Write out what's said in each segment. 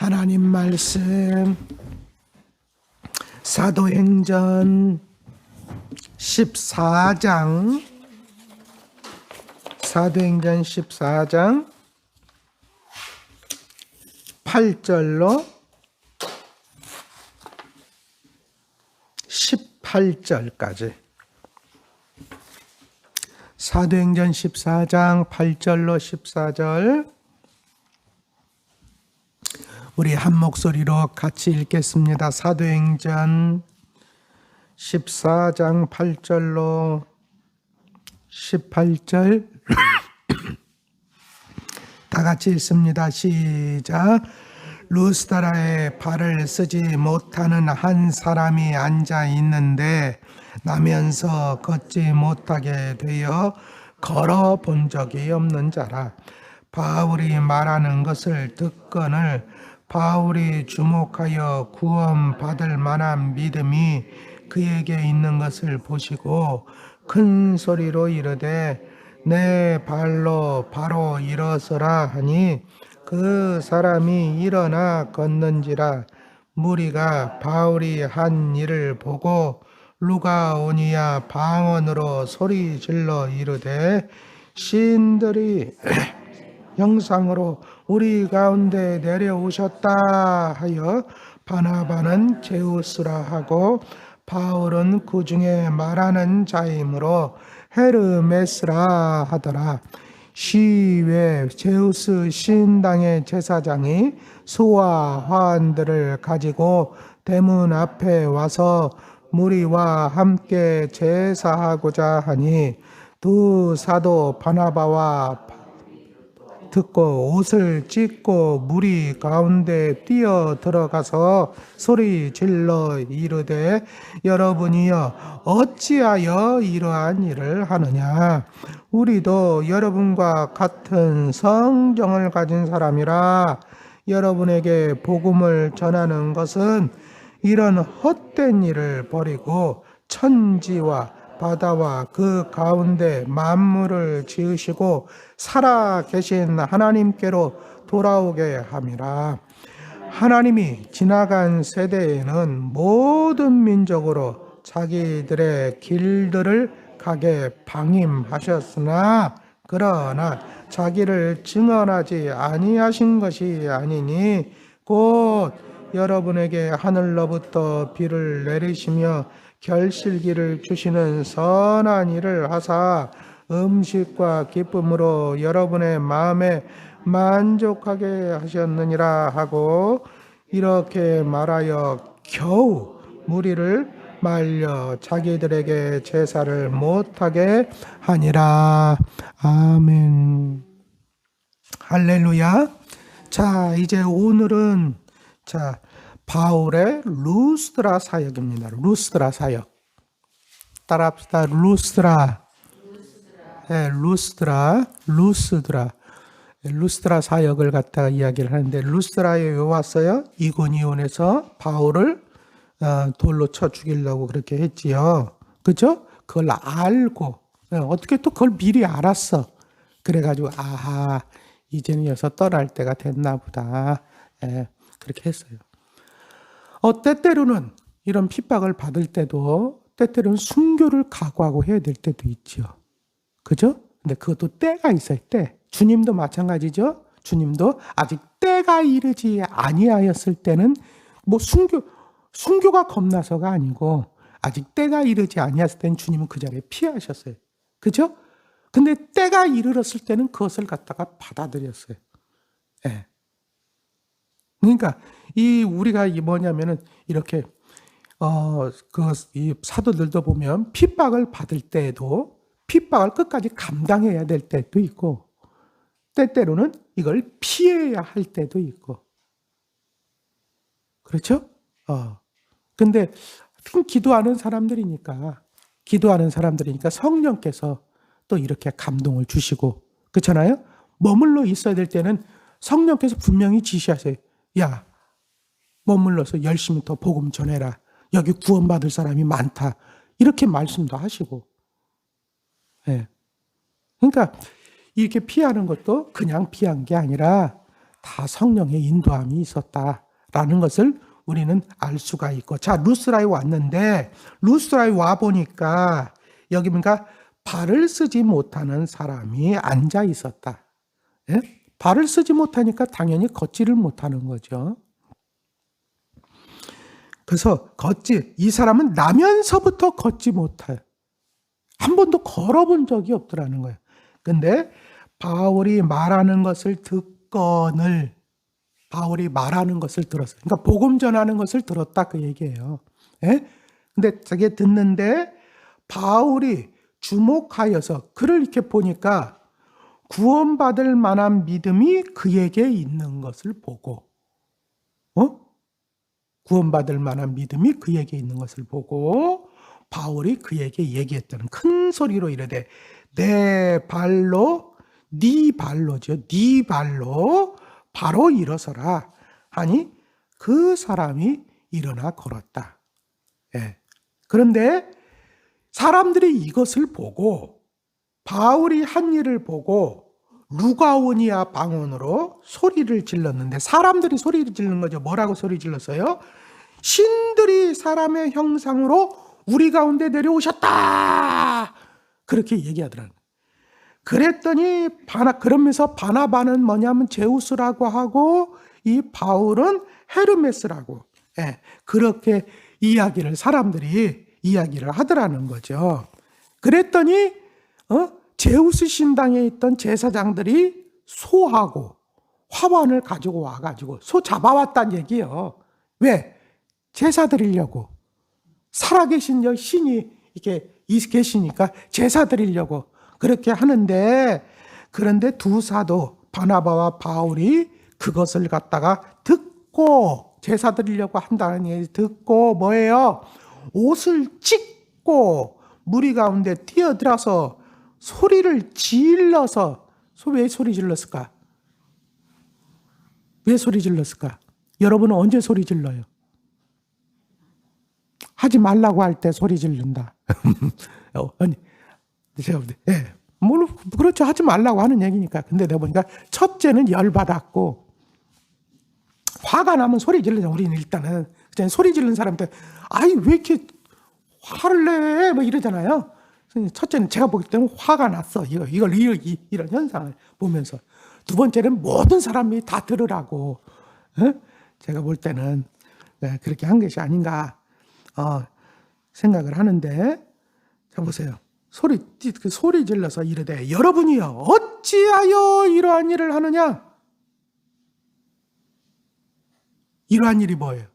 하나님 말씀 사도행전 14장 8절로 18절까지 사도행전 14장 8절로 14절 우리 한 목소리로 같이 읽겠습니다. 사도행전 14장 8절로 18절 다 같이 읽습니다. 시작. 루스드라에 발을 쓰지 못하는 한 사람이 앉아 있는데 나면서 걷지 못하게 되어 걸어 본 적이 없는 자라. 바울이 말하는 것을 듣거늘 바울이 주목하여 구원받을 만한 믿음이 그에게 있는 것을 보시고 큰 소리로 이르되 내 발로 바로 일어서라 하니 그 사람이 일어나 걷는지라. 무리가 바울이 한 일을 보고 루가오니아 방언으로 소리 질러 이르되 시인들이 형상으로 우리 가운데 내려오셨다 하여 바나바는 제우스라 하고 바울은 그 중에 말하는 자이므로 헤르메스라 하더라. 시외 제우스 시인당의 제사장이 소와 화환들을 가지고 대문 앞에 와서 무리와 함께 제사하고자 하니 두 사도 바나바와 듣고 옷을 찢고 무리 가운데 뛰어 들어가서 소리 질러 이르되 여러분이여 어찌하여 이러한 일을 하느냐. 우리도 여러분과 같은 성정을 가진 사람이라. 여러분에게 복음을 전하는 것은 이런 헛된 일을 버리고 천지와 바다와 그 가운데 만물을 지으시고 살아 계신 하나님께로 돌아오게 함이라. 하나님이 지나간 세대에는 모든 민족으로 자기들의 길들을 가게 방임하셨으나 그러나 자기를 증언하지 아니하신 것이 아니니 곧 여러분에게 하늘로부터 비를 내리시며 결실기를 주시는 선한 일을 하사 음식과 기쁨으로 여러분의 마음에 만족하게 하셨느니라 하고 이렇게 말하여 겨우 무리를 말려 자기들에게 제사를 못하게 하니라. 아멘. 할렐루야. 자, 이제 오늘은 바울의 루스드라 사역입니다. 루스드라 사역. 따라합시다. 루스드라. 네, 루스드라 사역을 갖다가 이야기를 하는데 루스드라에 왜 왔어요? 이고니온에서 바울을 돌로 쳐 죽이려고 그렇게 했지요. 그죠? 그걸 알고 어떻게 또 그걸 미리 알았어. 그래가지고 아하 이제는 여기서 떠날 때가 됐나 보다. 그렇게 했어요. 때때로는 이런 핍박을 받을 때도 때때로는 순교를 각오하고 해야 될 때도 있죠. 그죠? 근데 그것도 때가 있어요. 때. 주님도 마찬가지죠. 주님도 아직 때가 이르지 아니하였을 때는 뭐 순교가 겁나서가 아니고 아직 때가 이르지 아니하였을 때는 주님은 그 자리에 피하셨어요. 그죠? 근데 때가 이르렀을 때는 그것을 갖다가 받아들였어요. 예. 그러니까 우리가 뭐냐면은 이렇게 이 사도들도 보면 핍박을 받을 때에도 핍박을 끝까지 감당해야 될 때도 있고 때때로는 이걸 피해야 할 때도 있고 그렇죠? 근데 기도하는 사람들이니까 성령께서 또 이렇게 감동을 주시고 그렇잖아요? 머물러 있어야 될 때는 성령께서 분명히 지시하세요. 야, 머물러서 열심히 더 복음 전해라. 여기 구원받을 사람이 많다. 이렇게 말씀도 하시고. 예. 그러니까 이렇게 피하는 것도 그냥 피한 게 아니라 다 성령의 인도함이 있었다라는 것을 우리는 알 수가 있고, 자, 루스라에 왔는데 루스라에 와 보니까 여기 보니까 발을 쓰지 못하는 사람이 앉아 있었다. 예? 발을 쓰지 못하니까 당연히 걷지를 못하는 거죠. 그래서 이 사람은 나면서부터 걷지 못해요. 한 번도 걸어본 적이 없더라는 거예요. 근데 바울이 말하는 것을 듣거늘, 바울이 말하는 것을 들었어요. 그러니까 복음 전하는 것을 들었다 그 얘기예요. 예? 근데 저게 듣는데 바울이 주목하여서 그를 이렇게 보니까 구원받을 만한 믿음이 그에게 있는 것을 보고, 구원받을 만한 믿음이 그에게 있는 것을 보고 바울이 그에게 얘기했던 큰 소리로 이르되 내 발로, 네 발로죠. 네 발로 바로 일어서라 하니 그 사람이 일어나 걸었다. 예. 그런데 사람들이 이것을 보고 바울이 한 일을 보고 루가오니아 방언으로 소리를 질렀는데, 사람들이 소리를 지르는 거죠. 뭐라고 소리 질렀어요? 신들이 사람의 형상으로 우리 가운데 내려오셨다, 그렇게 얘기하더라고요. 그랬더니 그러면서 바나바는 뭐냐면 제우스라고 하고 이 바울은 헤르메스라고, 그렇게 사람들이 이야기를 하더라는 거죠. 그랬더니 제우스 신당에 있던 제사장들이 소하고 화환을 가지고 와가지고 소 잡아왔단 얘기예요. 왜? 제사 드리려고. 살아계신 신이 이렇게 계시니까 제사 드리려고 그렇게 하는데, 그런데 두 사도 바나바와 바울이 그것을 갖다가 듣고, 제사 드리려고 한다는 얘기 듣고 뭐예요? 옷을 찢고 무리 가운데 뛰어들어서 소리를 질러서, 왜 소리 질렀을까? 왜 소리 질렀을까? 여러분은 언제 소리 질러요? 하지 말라고 할 때 소리 지른다. 아니, 제가 볼 때, 물론 그렇죠. 하지 말라고 하는 얘기니까. 근데 내가 보니까 첫째는 열받았고, 화가 나면 소리 지르자. 우리는 일단은 소리 지르는 사람한테 아이 왜 이렇게 화를 내? 뭐 이러잖아요. 첫째는 제가 보기 때는 화가 났어. 이런 현상을 보면서. 두 번째는 모든 사람이 다 들으라고. 제가 볼 때는 그렇게 한 것이 아닌가 생각을 하는데, 자 보세요. 소리 질러서 이르되 여러분이여 어찌하여 이러한 일을 하느냐? 이러한 일이 뭐예요?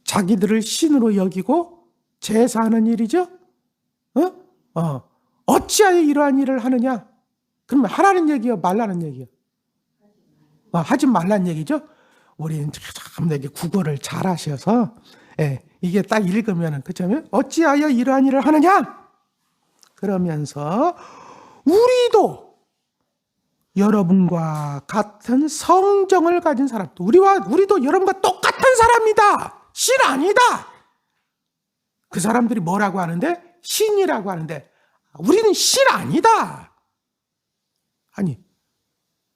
자기들을 신으로 여기고 제사하는 일이죠? 어찌하여 이러한 일을 하느냐? 그러면 하라는 얘기요, 말라는 얘기요? 하지 말라는 얘기죠? 우리는 참 되게 국어를 잘 하셔서, 이게 딱 읽으면, 그렇다면 어찌하여 이러한 일을 하느냐? 그러면서 우리도 여러분과 같은 성정을 가진 사람, 우리도 여러분과 똑같은 사람이다. 신 아니다. 그 사람들이 뭐라고 하는데? 신이라고 하는데 우리는 신 아니다. 아니,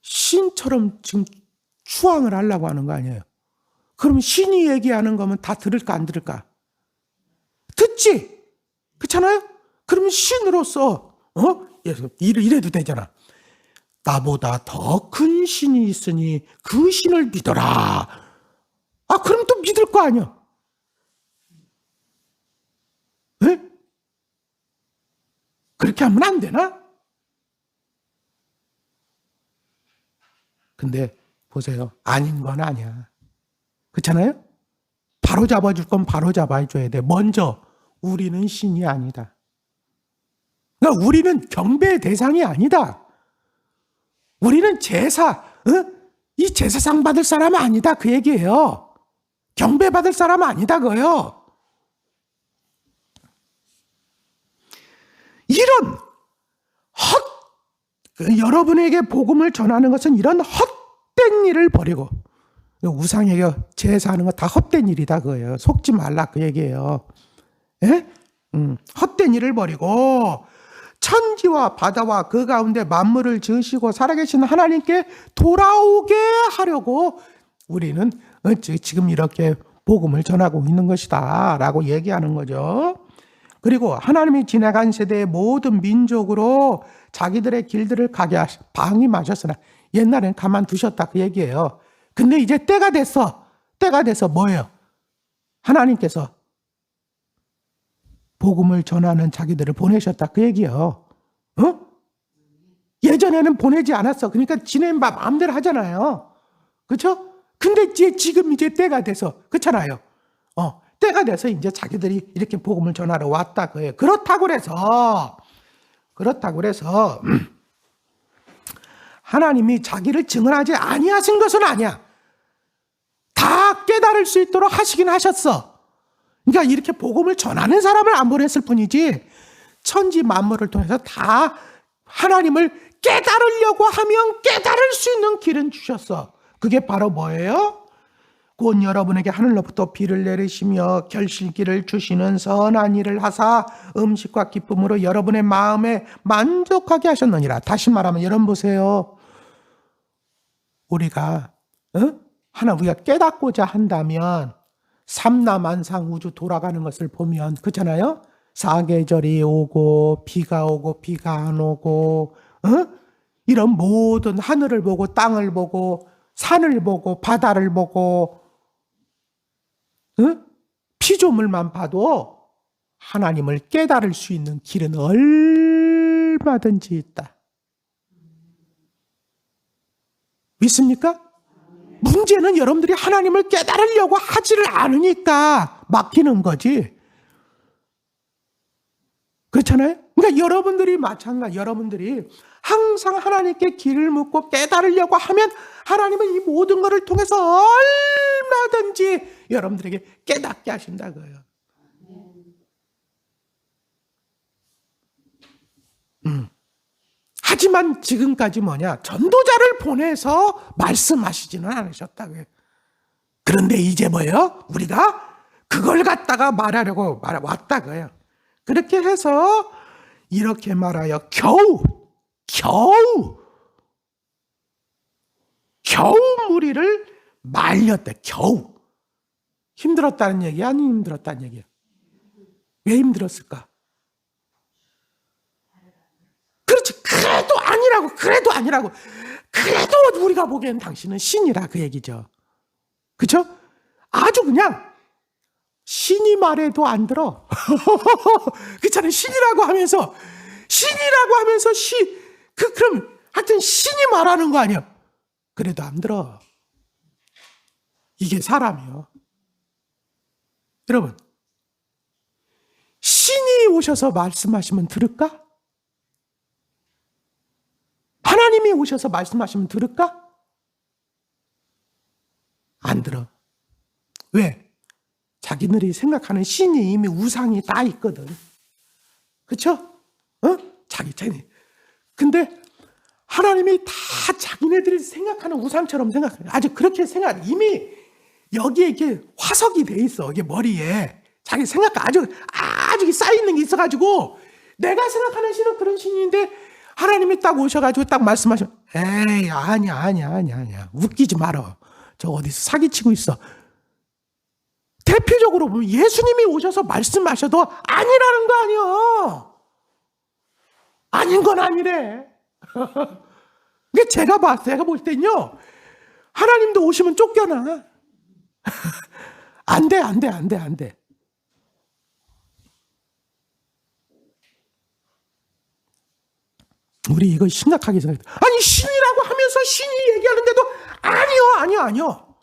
신처럼 지금 추앙을 하려고 하는 거 아니에요? 그럼 신이 얘기하는 거면 다 들을까 안 들을까? 듣지. 그렇잖아요? 그러면 신으로서 이래도 되잖아. 나보다 더 큰 신이 있으니 그 신을 믿어라. 그럼 또 믿을 거 아니야. 에? 그렇게 하면 안 되나? 근데 보세요. 아닌 건 아니야. 그렇잖아요? 바로 잡아줄 건 바로 잡아줘야 돼. 먼저 우리는 신이 아니다. 그러니까 우리는 경배의 대상이 아니다. 우리는 이 제사상 받을 사람 아니다 그 얘기예요. 경배 받을 사람 아니다 그거예요. 이런 여러분에게 복음을 전하는 것은 이런 헛된 일을 버리고, 우상에게 제사하는 거 다 헛된 일이다 그거예요. 속지 말라 그 얘기예요. 예? 헛된 일을 버리고 천지와 바다와 그 가운데 만물을 지으시고 살아계신 하나님께 돌아오게 하려고 우리는 지금 이렇게 복음을 전하고 있는 것이다 라고 얘기하는 거죠. 그리고 하나님이 지나간 세대의 모든 민족으로 자기들의 길들을 가게 방임하셨으나 옛날엔 가만두셨다 그 얘기예요. 근데 이제 때가 됐어. 때가 돼서 뭐예요? 하나님께서 복음을 전하는 자기들을 보내셨다 그 얘기예요. 어? 예전에는 보내지 않았어. 그러니까 지네 마음대로 하잖아요. 그렇죠? 근데 지금 이제 때가 돼서 그렇잖아요. 때가 돼서 이제 자기들이 이렇게 복음을 전하러 왔다 그예요. 그렇다고 그래서 하나님이 자기를 증언하지 아니하신 것은 아니야. 다 깨달을 수 있도록 하시긴 하셨어. 그러니까 이렇게 복음을 전하는 사람을 안 보냈을 뿐이지 천지 만물을 통해서 다 하나님을 깨달으려고 하면 깨달을 수 있는 길은 주셨어. 그게 바로 뭐예요? 곧 여러분에게 하늘로부터 비를 내리시며 결실기를 주시는 선한 일을 하사 음식과 기쁨으로 여러분의 마음에 만족하게 하셨느니라. 다시 말하면 여러분 보세요. 우리가 깨닫고자 한다면 삼라만상 우주 돌아가는 것을 보면 그렇잖아요. 사계절이 오고 비가 오고 비가 안 오고 이런 모든 하늘을 보고 땅을 보고 산을 보고 바다를 보고 피조물만 봐도 하나님을 깨달을 수 있는 길은 얼마든지 있다. 믿습니까? 문제는 여러분들이 하나님을 깨달으려고 하지를 않으니까 막히는 거지. 그렇잖아요? 그러니까 여러분들이 항상 하나님께 길을 묻고 깨달으려고 하면 하나님은 이 모든 것을 통해서 얼마든지 여러분들에게 깨닫게 하신다고요. 하지만 지금까지 전도자를 보내서 말씀하시지는 않으셨다고요. 그런데 이제 뭐예요? 우리가 그걸 갖다가 말하려고 왔다고요. 그렇게 해서 이렇게 말하여 겨우 무리를 말렸대. 겨우. 힘들었다는 얘기야? 아니면 힘들었다는 얘기야? 왜 힘들었을까? 그렇지. 그래도 아니라고. 그래도 우리가 보기엔 당신은 신이라 그 얘기죠. 그렇죠? 아주 그냥 신이 말해도 안 들어. 그렇잖아요. 신이라고 하면서 그럼 하여튼 신이 말하는 거 아니야. 그래도 안 들어. 이게 사람이요. 여러분, 신이 오셔서 말씀하시면 들을까? 하나님이 오셔서 말씀하시면 들을까? 안 들어. 왜? 자기들이 생각하는 신이 이미 우상이 다 있거든. 그쵸? 자기. 근데 하나님이 다 자기네들이 생각하는 우상처럼 생각해. 아주 그렇게 이미 여기에 이렇게 화석이 돼 있어. 이게 머리에. 자기 생각 아주 쌓여있는 게 있어가지고 내가 생각하는 신은 그런 신인데 하나님이 딱 오셔가지고 딱 말씀하시면 에이 아니야. 웃기지 말어. 저 어디서 사기치고 있어. 대표적으로 보면 예수님이 오셔서 말씀하셔도 아니라는 거 아니야. 아닌 건 아니래. 근데 제가 볼 때는요, 하나님도 오시면 쫓겨나. 안 돼. 우리 이거 심각하게 생각해. 아니, 신이라고 하면서 신이 얘기하는데도 아니요.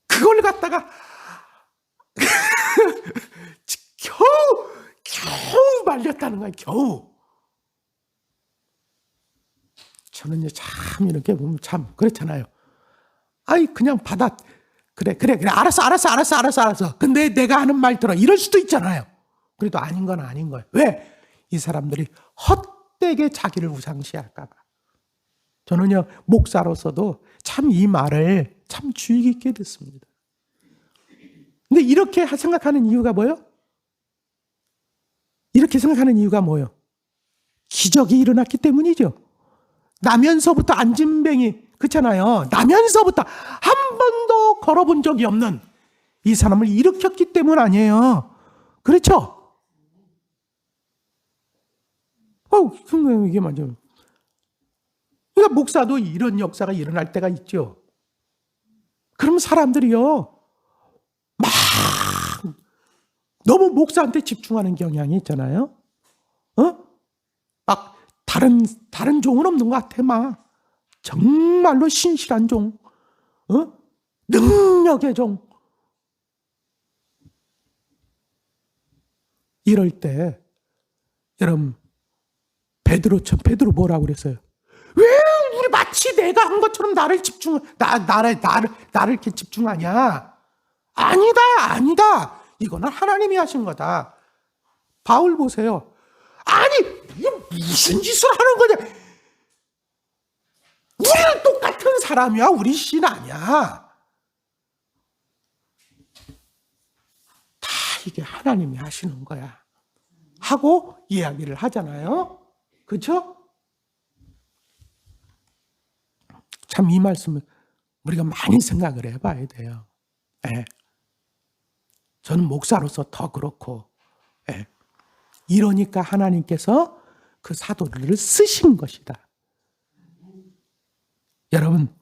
그걸 갖다가 겨우 말렸다는 거야. 겨우. 저는 참 이렇게 보면 참 그렇잖아요. 아이 그냥 그래 알았어. 근데 내가 하는 말 들어. 이럴 수도 있잖아요. 그래도 아닌 건 아닌 거예요. 왜? 이 사람들이 헛되게 자기를 우상시할까 봐. 저는요 목사로서도 참 이 말을 참 주의 깊게 듣습니다. 근데 이렇게 생각하는 이유가 뭐예요? 이렇게 생각하는 이유가 뭐예요? 기적이 일어났기 때문이죠. 나면서부터 안진뱅이, 그렇잖아요. 나면서부터 한 번도 걸어본 적이 없는 이 사람을 일으켰기 때문 아니에요. 그렇죠? 이게 맞아요. 그러니까 목사도 이런 역사가 일어날 때가 있죠. 그럼 사람들이요, 막 너무 목사한테 집중하는 경향이 있잖아요. 막 다른 종은 없는 것 같아. 막 정말로 신실한 종, 능력의 종. 이럴 때 여러분, 베드로 뭐라고 그랬어요? 왜 우리 마치 내가 한 것처럼 나를 이렇게 집중하냐? 아니다. 이거는 하나님이 하신 거다. 바울 보세요. 아니, 이게 무슨 짓을 하는 거냐? 우리는 똑같은 사람이야. 우리 신 아니야. 다 이게 하나님이 하시는 거야. 하고 이야기를 하잖아요. 그렇죠? 참 이 말씀을 우리가 많이 생각을 해봐야 돼요. 예. 저는 목사로서 더 그렇고, 예. 이러니까 하나님께서 그 사도들을 쓰신 것이다. 여러분,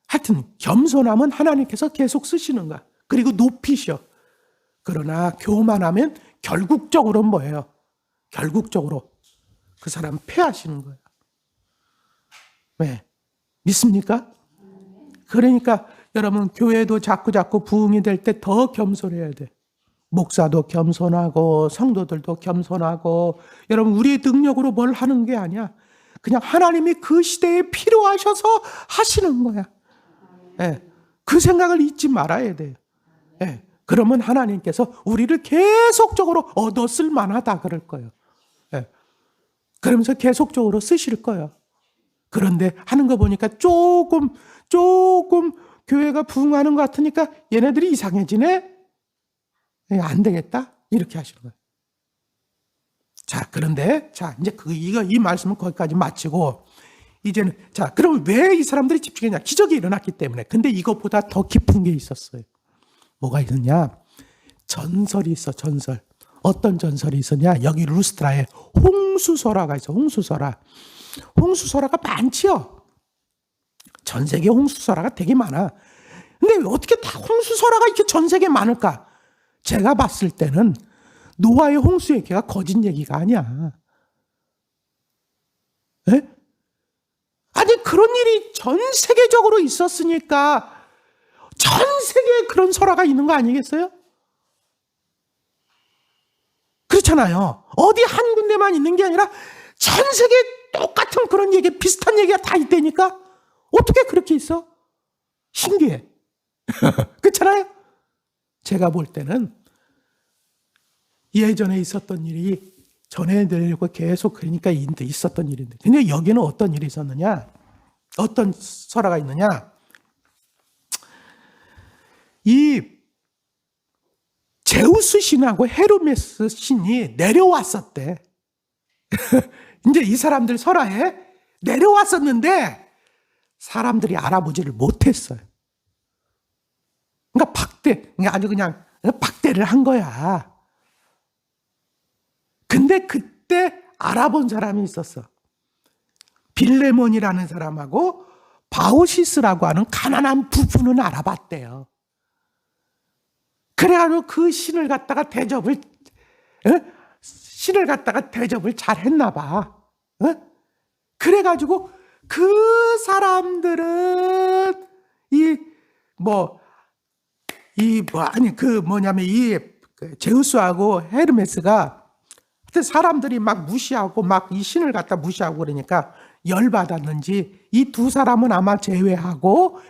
하여튼 겸손함은 하나님께서 계속 쓰시는 거야. 그리고 높이셔. 그러나 교만하면 결국적으로 뭐예요? 결국적으로 그 사람 패하시는 거예요. 왜? 믿습니까? 그러니까 여러분, 교회도 자꾸 부흥이 될 때 더 겸손해야 돼. 목사도 겸손하고 성도들도 겸손하고. 여러분, 우리의 능력으로 뭘 하는 게 아니야. 그냥 하나님이 그 시대에 필요하셔서 하시는 거야. 예. 그 생각을 잊지 말아야 돼요. 예. 그러면 하나님께서 우리를 계속적으로 얻어 쓸 만하다 그럴 거예요. 예. 그러면서 계속적으로 쓰실 거예요. 그런데 하는 거 보니까 조금 교회가 부흥하는 것 같으니까 얘네들이 이상해지네? 안 되겠다? 이렇게 하시는 거예요. 자, 그런데, 이제 이 말씀은 거기까지 마치고, 이제는, 그럼 왜 이 사람들이 집중했냐? 기적이 일어났기 때문에. 근데 이것보다 더 깊은 게 있었어요. 뭐가 있었냐? 전설이 있어, 전설. 어떤 전설이 있었냐? 여기 루스트라에 홍수설화가 있어, 홍수설화. 홍수설화가 많지요? 전 세계 홍수설화가 되게 많아. 근데 어떻게 다 홍수설화가 이렇게 전 세계에 많을까? 제가 봤을 때는 노아의 홍수 얘기가 거짓 얘기가 아니야. 에? 아니, 그런 일이 전 세계적으로 있었으니까 전 세계에 그런 설화가 있는 거 아니겠어요? 그렇잖아요. 어디 한 군데만 있는 게 아니라 전 세계에 똑같은 그런 얘기, 비슷한 얘기가 다 있다니까? 어떻게 그렇게 있어? 신기해. 그렇잖아요? 제가 볼 때는 예전에 있었던 일이 전해드리려고 계속 그러니까 있었던 일인데. 근데 여기는 어떤 일이 있었느냐? 어떤 설화가 있느냐? 이 제우스 신하고 헤르메스 신이 내려왔었대. 이제 이 사람들 설화에 내려왔었는데 사람들이 알아보지를 못했어요. 그러니까 아주 그냥 박대를 한 거야. 근데 그때 알아본 사람이 있었어. 빌레몬이라는 사람하고 바오시스라고 하는 가난한 부부는 알아봤대요. 그래가지고 그 신을 갖다가 대접을 잘 했나 봐. 그래가지고 그 사람들은 제우스하고 헤르메스가 사람들이 막 무시하고 막 이 신을 갖다 무시하고 그러니까 열받았는지 이 두 사람은 아마 제외하고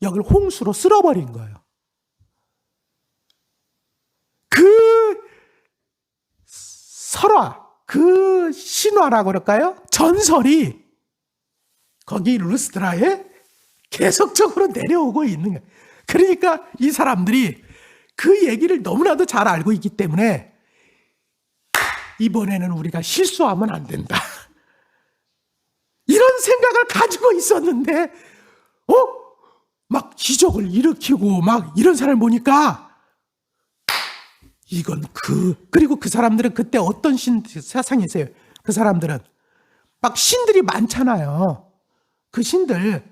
여길 홍수로 쓸어버린 거예요. 그 설화, 그 신화라고 그럴까요? 전설이 거기 루스트라에 계속적으로 내려오고 있는 거예요. 그러니까 이 사람들이 그 얘기를 너무나도 잘 알고 있기 때문에 이번에는 우리가 실수하면 안 된다. 이런 생각을 가지고 있었는데, 막 기적을 일으키고 막 이런 사람을 보니까, 그리고 그 사람들은 그때 어떤 세상에 있어요. 그 사람들은 막 신들이 많잖아요. 그 신들,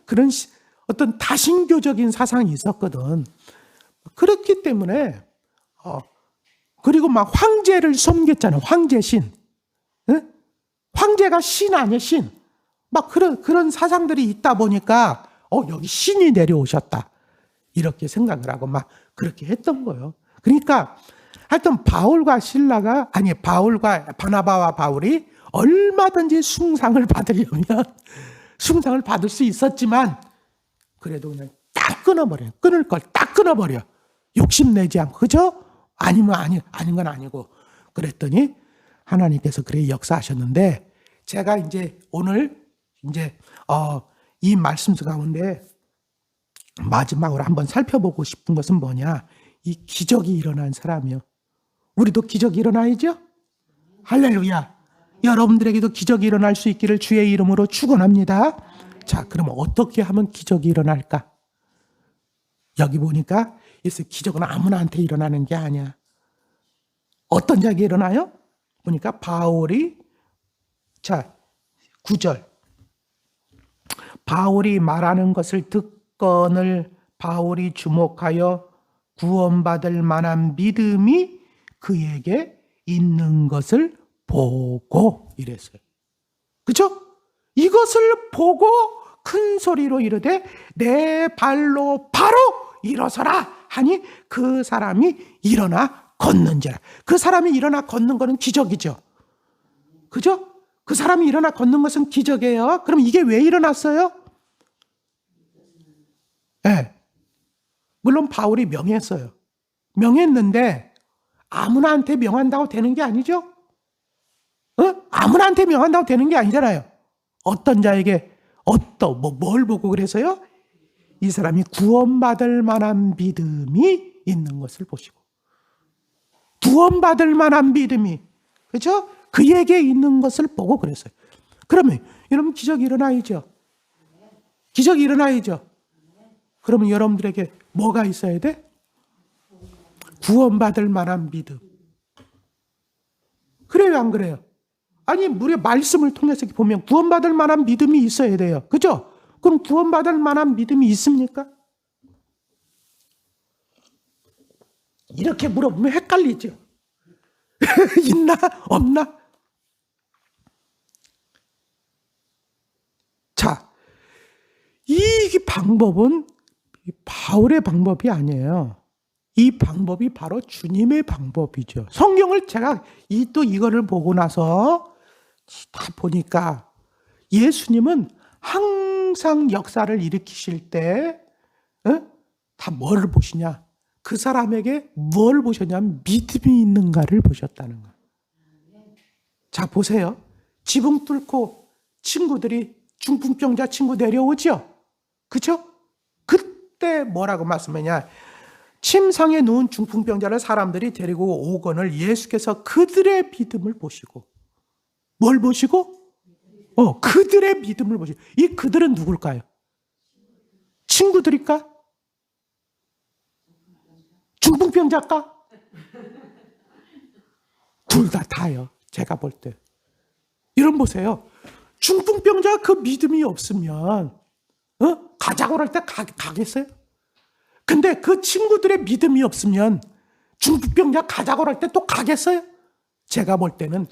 그런 어떤 다신교적인 사상이 있었거든. 그렇기 때문에, 그리고 막 황제를 섬겼잖아요. 황제신. 황제가 신 아니야, 신. 막 그런 사상들이 있다 보니까, 여기 신이 내려오셨다. 이렇게 생각을 하고 막 그렇게 했던 거예요. 그러니까, 하여튼 바울과 바나바와 바울이 얼마든지 숭상을 받으려면 숭상을 받을 수 있었지만, 그래도 그냥 딱 끊어버려요. 끊을 걸 딱 끊어버려. 욕심내지 않고, 그죠? 아닌 건 아니고. 그랬더니 하나님께서 그렇게 역사하셨는데, 제가 이제 오늘 이 말씀 가운데 마지막으로 한번 살펴보고 싶은 것은 뭐냐? 이 기적이 일어난 사람이요. 우리도 기적이 일어나야죠? 할렐루야. 여러분들에게도 기적이 일어날 수 있기를 주의 이름으로 축원합니다. 자, 그럼 어떻게 하면 기적이 일어날까? 여기 보니까 기적은 아무나한테 일어나는 게 아니야. 어떤 자에게 일어나요? 보니까 바울이 9절. 바울이 말하는 것을 듣건을 바울이 주목하여 구원받을 만한 믿음이 그에게 있는 것을 보고 이랬어요. 그렇죠? 이것을 보고 큰 소리로 이르되 내 발로 바로 일어서라 하니 그 사람이 일어나 걷는지라. 그 사람이 일어나 걷는 것은 기적이죠. 그죠? 그 사람이 일어나 걷는 것은 기적이에요. 그럼 이게 왜 일어났어요? 네. 물론 바울이 명했어요. 명했는데 아무나한테 명한다고 되는 게 아니죠? 아무나한테 명한다고 되는 게 아니잖아요. 어떤 자에게 뭘 보고 그래서요? 이 사람이 구원받을 만한 믿음이 있는 것을 보시고, 구원받을 만한 믿음이, 그렇죠? 그에게 있는 것을 보고 그랬어요. 그러면 여러분 기적이 일어나야죠. 기적이 일어나야죠. 그러면 여러분들에게 뭐가 있어야 돼? 구원받을 만한 믿음. 그래요, 안 그래요? 아니, 우리 말씀을 통해서 보면 구원받을 만한 믿음이 있어야 돼요. 그죠? 그럼 구원받을 만한 믿음이 있습니까? 이렇게 물어보면 헷갈리죠. 있나? 없나? 자, 이 방법은 바울의 방법이 아니에요. 이 방법이 바로 주님의 방법이죠. 성경을 제가 이거를 보고 나서 다 보니까 예수님은 항상 역사를 일으키실 때 다 뭐를 보시냐? 그 사람에게 뭘 보셨냐면 믿음이 있는가를 보셨다는 거예요. 자, 보세요. 지붕 뚫고 친구들이 중풍병자 친구 내려오죠? 그죠? 그때 뭐라고 말씀하냐? 침상에 누운 중풍병자를 사람들이 데리고 오거늘 예수께서 그들의 믿음을 보시고, 뭘 보시고? 그들의 믿음을 보시고. 이 그들은 누굴까요? 친구들일까? 중풍병자일까? 둘 다 다요. 제가 볼 때. 여러분 보세요. 중풍병자가 그 믿음이 없으면 가자고 할 때 가겠어요? 근데 그 친구들의 믿음이 없으면 중풍병자 가자고 할 때 또 가겠어요? 제가 볼 때는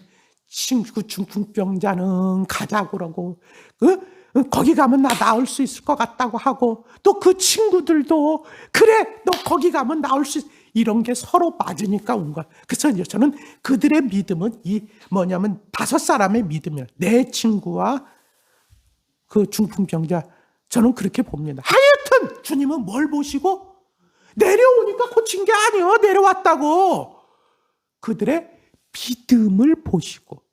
중풍병자는 가자고 그러고 거기 가면 나 나을 수 있을 것 같다고 하고, 또 그 친구들도 그래 너 거기 가면 나을 수 있어, 이런 게 서로 맞으니까 온 거야. 그래서 저는 그들의 믿음은 뭐냐면 5사람의 믿음이에요. 내 친구와 그 중풍병자, 저는 그렇게 봅니다. 하여튼 주님은 뭘 보시고? 내려오니까 고친 게 아니에요. 내려왔다고. 그들의 믿음을 보시고.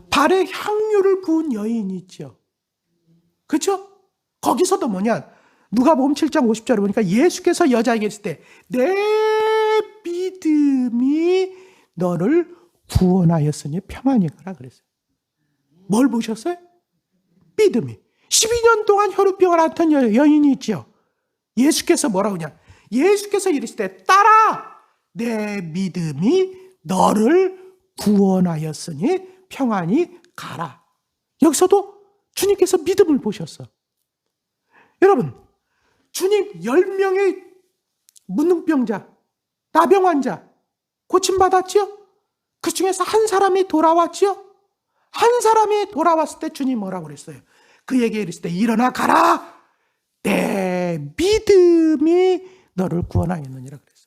발에 향유를 부은 여인이 있죠. 그렇죠? 거기서도 뭐냐? 누가복음 7장 50절에 보니까 예수께서 여자에게 했을 때 내 믿음이 너를 구원하였으니 평안히 가라 그랬어요. 뭘 보셨어요? 믿음이. 12년 동안 혈우병을 앓던 여인이 있죠. 예수께서 뭐라고 하냐? 예수께서 이르시되 딸아 내 믿음이 너를 구원하였으니 평안히 가라. 여기서도 주님께서 믿음을 보셨어. 여러분, 주님 10명의 문둥병자, 나병 환자 고침받았지요? 그 중에서 한 사람이 돌아왔지요? 한 사람이 돌아왔을 때 주님 뭐라고 그랬어요? 그에게 이르시되 일어나 가라. 내 믿음이 너를 구원하였느니라 그랬어요.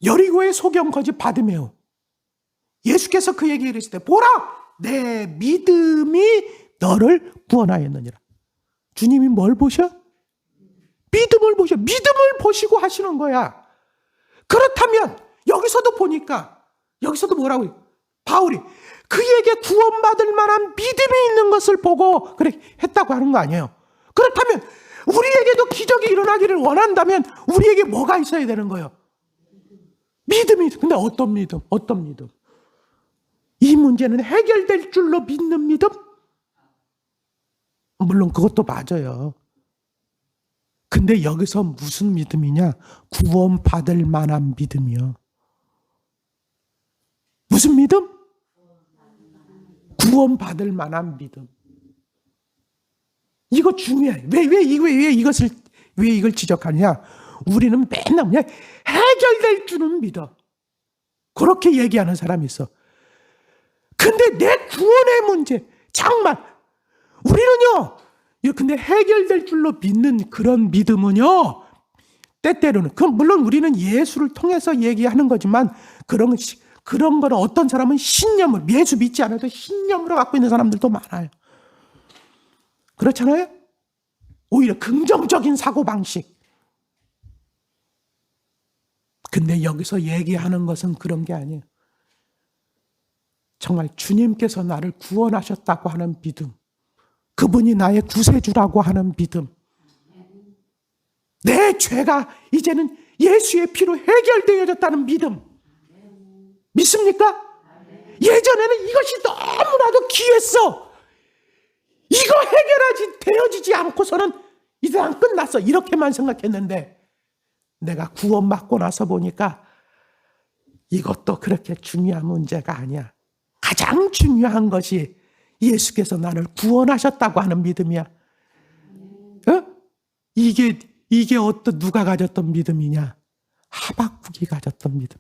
여리고의 소경 거지 바드메오, 예수께서 그에게 이르시되 보라 내 믿음이 너를 구원하였느니라. 주님이 뭘 보셔? 믿음을 보셔. 믿음을 보시고 하시는 거야. 그렇다면 여기서도 보니까 여기서도 뭐라고 해요? 바울이 그에게 구원받을 만한 믿음이 있는 것을 보고 그래 했다고 하는 거 아니에요. 그렇다면 우리에게도 기적이 일어나기를 원한다면 우리에게 뭐가 있어야 되는 거예요? 믿음이. 근데 어떤 믿음? 어떤 믿음? 이 문제는 해결될 줄로 믿는 믿음? 물론 그것도 맞아요. 근데 여기서 무슨 믿음이냐? 구원받을 만한 믿음이요. 무슨 믿음? 구원받을 만한 믿음. 이거 중요해. 왜 이걸 지적하냐? 우리는 맨날 그냥 해결될 줄은 믿어. 그렇게 얘기하는 사람이 있어. 근데 내 구원의 문제, 정말 우리는요, 근데 해결될 줄로 믿는 그런 믿음은요, 때때로는, 물론 우리는 예수를 통해서 얘기하는 거지만, 그런 거는 어떤 사람은 신념을, 예수 믿지 않아도 신념으로 갖고 있는 사람들도 많아요. 그렇잖아요? 오히려 긍정적인 사고방식. 근데 여기서 얘기하는 것은 그런 게 아니에요. 정말 주님께서 나를 구원하셨다고 하는 믿음, 그분이 나의 구세주라고 하는 믿음, 내 죄가 이제는 예수의 피로 해결되어졌다는 믿음, 믿습니까? 예전에는 이것이 너무나도 귀했어. 이거 되어지지 않고서는 이 세상 끝났어, 이렇게만 생각했는데 내가 구원받고 나서 보니까 이것도 그렇게 중요한 문제가 아니야. 가장 중요한 것이 예수께서 나를 구원하셨다고 하는 믿음이야. 어? 이게 누가 가졌던 믿음이냐? 하박국이 가졌던 믿음.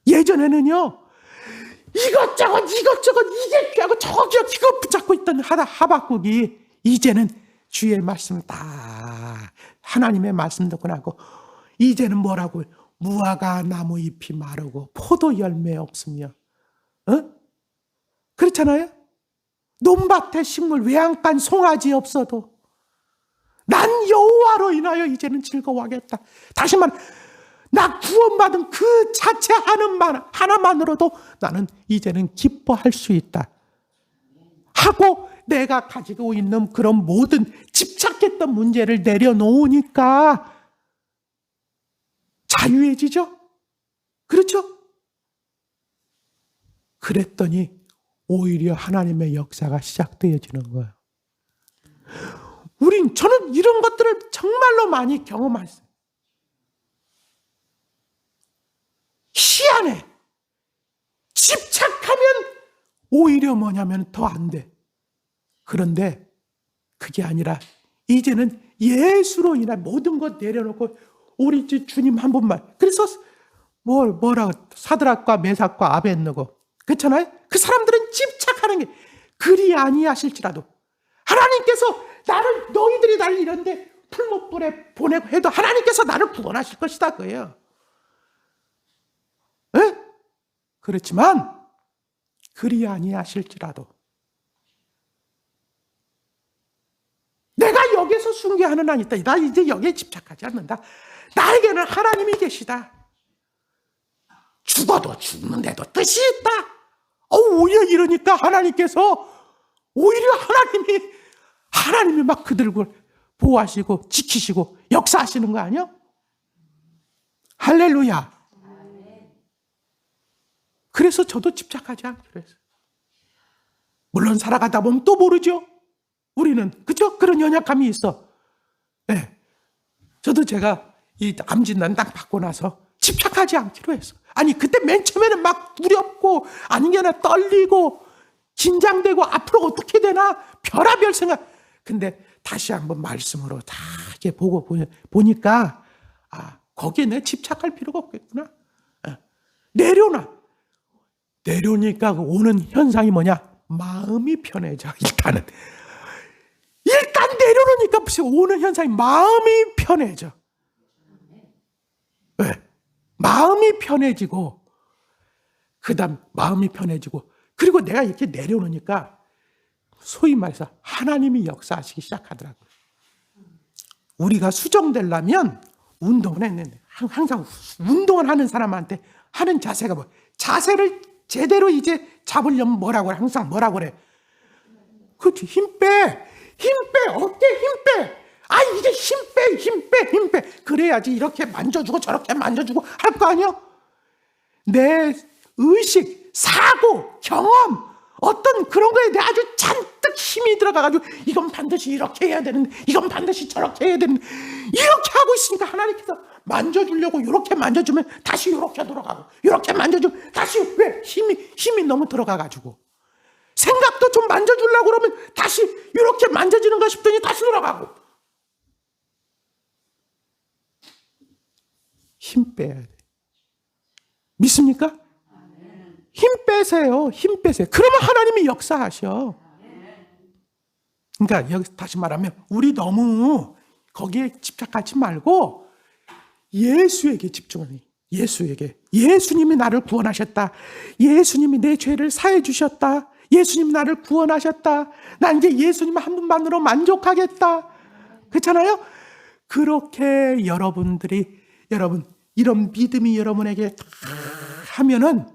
예전에는요, 이것저것 이게 귀하고 저거 귀하고 이거 붙잡고 있던 하박국이 이제는 주의 말씀 다 하나님의 말씀 듣고 나고 이제는 뭐라고? 무화과 나무 잎이 마르고 포도 열매 없으며, 그렇잖아요? 논밭에 식물 외양간 송아지 없어도 난 여호와로 인하여 이제는 즐거워하겠다. 다시 말해, 나 구원받은 그 자체 하나만으로도 나는 이제는 기뻐할 수 있다 하고, 내가 가지고 있는 그런 모든 집착했던 문제를 내려놓으니까 자유해지죠? 그렇죠? 그랬더니 오히려 하나님의 역사가 시작되어지는 거예요. 저는 이런 것들을 정말로 많이 경험했어요. 희한해. 집착하면 오히려 뭐냐면 더 안 돼. 그런데 그게 아니라 이제는 예수로 인한 모든 것 내려놓고 우리 주님 한 분만. 그래서 뭐라고 사드락과 메삭과 아벳느고, 그렇잖아요? 그 사람들은 집착하는 게 그리 아니하실지라도 하나님께서 너희들이 나를 이런데 풀무불에 보내고 해도 하나님께서 나를 구원하실 것이다 그예요. 에? 그렇지만 그리 아니하실지라도 내가 여기서 순교하는 한 있다. 나 이제 여기에 집착하지 않는다. 나에게는 하나님이 계시다. 죽어도 죽는데도 뜻이 있다. 오히려 이러니까 하나님께서 오히려 하나님이 막 그들을 보호하시고 지키시고 역사하시는 거 아니야? 할렐루야. 그래서 저도 집착하지 않기로 했어요. 물론 살아가다 보면 또 모르죠. 우리는 그죠? 그런 연약감이 있어. 네. 저도 제가 이 암 진단 딱 받고 나서 집착하지 않기로 했어. 아니 그때 맨 처음에는 막 두렵고 아닌 게 아니라 떨리고 긴장되고 앞으로 어떻게 되나 별의별 생각. 근데 다시 한번 말씀으로 다 이렇게 보고 보니까 거기에 내 집착할 필요가 없겠구나. 내려오니까 오는 현상이 뭐냐? 마음이 편해져. 일단 내려놓으니까 오는 현상이 마음이 편해져. 왜? 마음이 편해지고 그다음 마음이 편해지고 그리고 내가 이렇게 내려놓으니까 소위 말해서 하나님이 역사하시기 시작하더라고요. 우리가 수정되려면 운동을 했는데 항상 운동을 하는 사람한테 하는 자세가 뭐 자세를 제대로 이제 잡으려면 뭐라고 그래? 항상 뭐라고 그래? 그렇지. 힘 빼. 어깨 힘 빼. 이제 힘 빼. 그래야지 이렇게 만져주고 저렇게 만져주고 할 거 아니야? 내 의식, 사고, 경험, 어떤 그런 거에 대해 아주 잔뜩 힘이 들어가가지고 이건 반드시 이렇게 해야 되는데 이건 반드시 저렇게 해야 되는데 이렇게 하고 있으니까 하나님께서 만져주려고 이렇게 만져주면 다시 이렇게 돌아가고 이렇게 만져주면 다시 왜? 힘이 너무 들어가가지고 생각도 좀 만져주려고 그러면 다시 이렇게 만져지는가 싶더니 다시 돌아가고 힘 빼야 돼. 믿습니까? 힘 빼세요. 그러면 하나님이 역사하셔. 그러니까 여기 다시 말하면 우리 너무 거기에 집착하지 말고 예수에게 집중하는. 예수님이 나를 구원하셨다. 예수님이 내 죄를 사해 주셨다. 예수님이 나를 구원하셨다. 난 이제 예수님 한 분만으로 만족하겠다. 그렇잖아요? 그렇게 여러분 이런 믿음이 여러분에게 다 하면은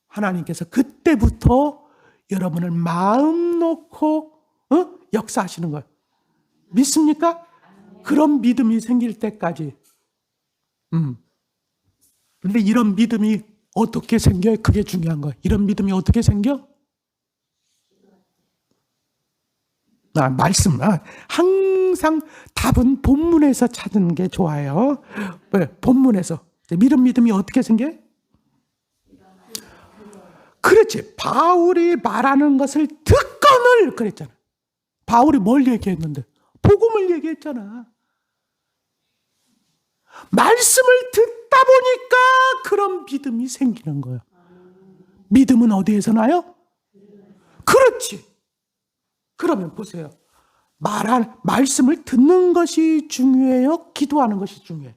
하나님께서 그때부터 여러분을 마음 놓고 역사하시는 거예요. 믿습니까? 그런 믿음이 생길 때까지. 근데 이런 믿음이 어떻게 생겨요? 그게 중요한 거예요. 이런 믿음이 어떻게 생겨? 항상 답은 본문에서 찾는 게 좋아요. 왜? 본문에서. 이런 믿음이 어떻게 생겨요? 그렇지. 바울이 말하는 것을 듣거늘 그랬잖아. 바울이 뭘 얘기했는데? 복음을 얘기했잖아. 말씀을 듣다 보니까 그런 믿음이 생기는 거예요. 믿음은 어디에서 나요? 그렇지. 그러면 보세요. 말씀을 듣는 것이 중요해요? 기도하는 것이 중요해?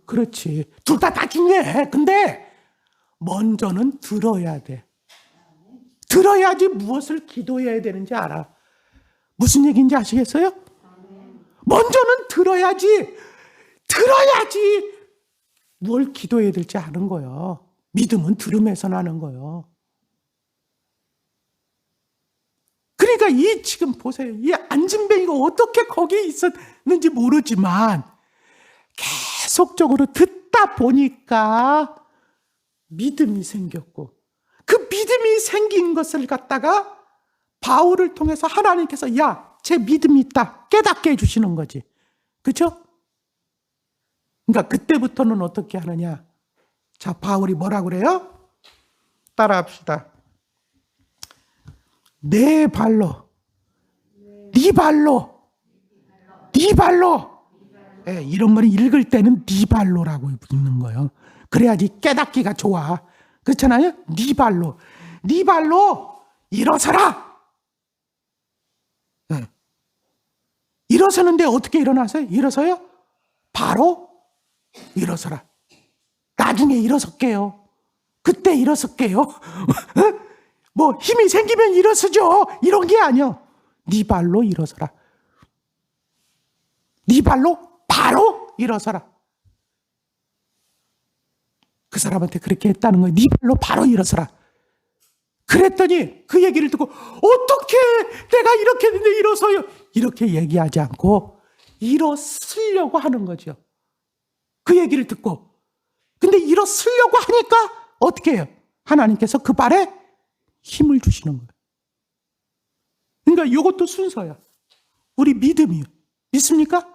그렇지. 둘 다 중요해. 근데 먼저는 들어야 돼. 들어야지 무엇을 기도해야 되는지 알아. 무슨 얘기인지 아시겠어요? 먼저는 들어야지 뭘 기도해야 될지 아는 거예요. 믿음은 들음에서 나는 거예요. 그러니까 지금 보세요. 이 안진뱅이가 어떻게 거기에 있었는지 모르지만 계속적으로 듣다 보니까 믿음이 생겼고 그 믿음이 생긴 것을 갖다가 바울을 통해서 하나님께서 제 믿음이 있다 깨닫게 해주시는 거지. 그렇죠? 그러니까 그때부터는 어떻게 하느냐. 자, 바울이 뭐라고 그래요? 따라합시다. 내 발로 네 발로 이런 거는 읽을 때는 네 발로라고 읽는 거예요. 그래야지 깨닫기가 좋아. 그렇잖아요? 네 발로 일어서라. 일어서는데 어떻게 일어나세요? 일어서요? 바로 일어서라. 나중에 일어설게요. 그때 일어설게요. 뭐 힘이 생기면 일어서죠. 이런 게 아니야. 네 발로 일어서라. 네 발로 바로 일어서라. 그 사람한테 그렇게 했다는 거예요. 네 발로 바로 일어서라. 그랬더니 그 얘기를 듣고 어떻게 내가 이렇게 했는데 일어서요. 이렇게 얘기하지 않고 일어서려고 하는 거죠. 그 얘기를 듣고. 근데 일어서려고 하니까 어떻게 해요? 하나님께서 그 발에 힘을 주시는 거예요. 그러니까 이것도 순서야. 우리 믿음이요. 믿습니까?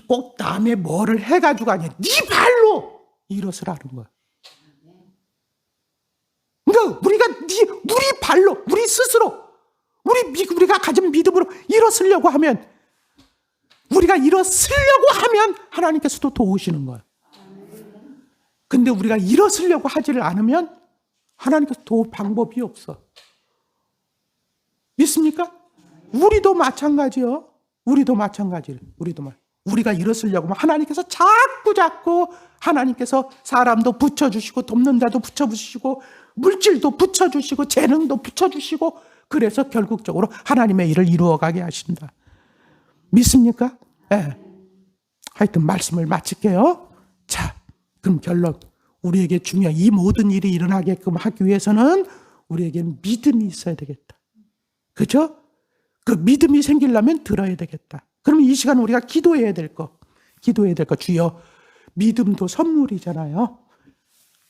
꼭 남의 뭐를 해가지고 아니야. 네 발로 일어서라는 거야. 그러니까 우리 발로, 우리 스스로, 우리가 가진 믿음으로 일어서려고 하면, 우리가 일어서려고 하면 하나님께서도 도우시는 거야. 근데 우리가 일어서려고 하지를 않으면 하나님께서 도울 방법이 없어. 믿습니까? 우리도 마찬가지요. 우리가 일어서려고 하면 하나님께서 자꾸 하나님께서 사람도 붙여주시고 돕는 자도 붙여주시고 물질도 붙여주시고 재능도 붙여주시고 그래서 결국적으로 하나님의 일을 이루어가게 하신다. 믿습니까? 네. 하여튼 말씀을 마칠게요. 자, 그럼 결론. 우리에게 중요한 이 모든 일이 일어나게끔 하기 위해서는 우리에게는 믿음이 있어야 되겠다. 그죠? 그 믿음이 생기려면 들어야 되겠다. 그러면 이 시간 우리가 기도해야 될 거. 주여, 믿음도 선물이잖아요.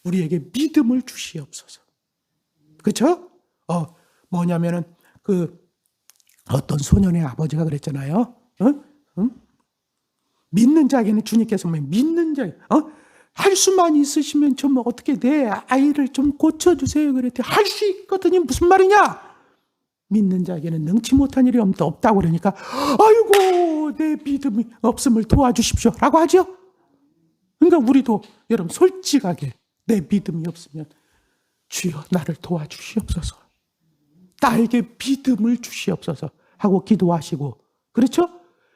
우리에게 믿음을 주시옵소서. 그죠? 뭐냐면은 어떤 소년의 아버지가 그랬잖아요. 믿는 자에게는 주님께서 믿는 자, 할 수만 있으시면 좀 어떻게 내 아이를 좀 고쳐주세요. 그랬더니 할 수 있거든요. 무슨 말이냐? 믿는 자에게는 능치 못한 일이 없다고 그러니까 아이고 내 믿음이 없음을 도와주십시오 라고 하죠. 그러니까 우리도 여러분 솔직하게 내 믿음이 없으면 주여 나를 도와주시옵소서, 나에게 믿음을 주시옵소서 하고 기도하시고, 그렇죠?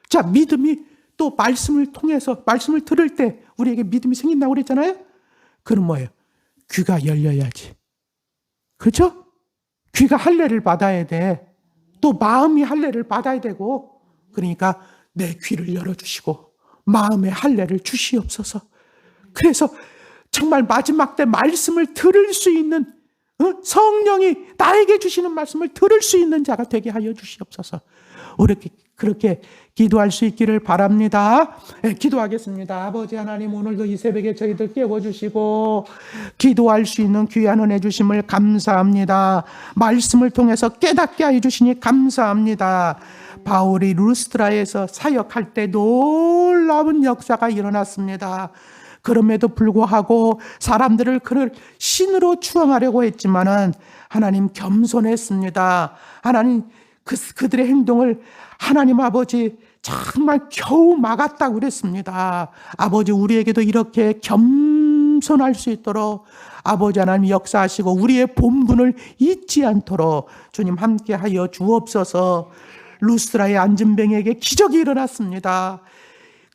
자, 믿음이 또 말씀을 통해서 말씀을 들을 때 우리에게 믿음이 생긴다고 그랬잖아요. 그럼 뭐예요? 귀가 열려야지. 그렇죠? 귀가 할례를 받아야 돼. 또 마음이 할례를 받아야 되고, 그러니까 내 귀를 열어주시고 마음의 할례를 주시옵소서. 그래서 정말 마지막 때 말씀을 들을 수 있는, 성령이 나에게 주시는 말씀을 들을 수 있는 자가 되게 하여 주시옵소서. 그렇게 기도할 수 있기를 바랍니다. 네, 기도하겠습니다. 아버지 하나님, 오늘도 이 새벽에 저희들 깨워주시고 기도할 수 있는 귀한 은혜 주심을 감사합니다. 말씀을 통해서 깨닫게 해주시니 감사합니다. 바울이 루스드라에서 사역할 때 놀라운 역사가 일어났습니다. 그럼에도 불구하고 사람들을 그를 신으로 추앙하려고 했지만은 하나님 겸손했습니다. 하나님 그들의 행동을 하나님 아버지 정말 겨우 막았다고 그랬습니다. 아버지, 우리에게도 이렇게 겸손할 수 있도록 아버지 하나님 역사하시고 우리의 본분을 잊지 않도록 주님 함께하여 주옵소서. 루스드라의 안진뱅에게 기적이 일어났습니다.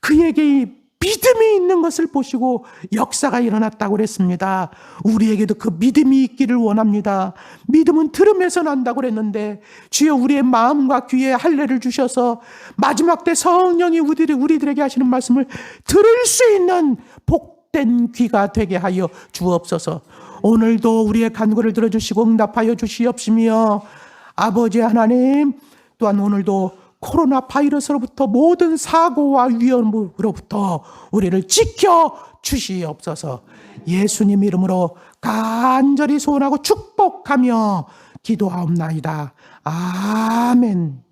그에게 믿음이 있는 것을 보시고 역사가 일어났다고 그랬습니다. 우리에게도 그 믿음이 있기를 원합니다. 믿음은 들음에서 난다고 그랬는데 주여, 우리의 마음과 귀에 할례를 주셔서 마지막 때 성령이 우리들에게 하시는 말씀을 들을 수 있는 복된 귀가 되게 하여 주옵소서. 오늘도 우리의 간구를 들어주시고 응답하여 주시옵시며 아버지 하나님, 또한 오늘도 코로나 바이러스로부터 모든 사고와 위험으로부터 우리를 지켜 주시옵소서. 예수님 이름으로 간절히 소원하고 축복하며 기도하옵나이다. 아멘.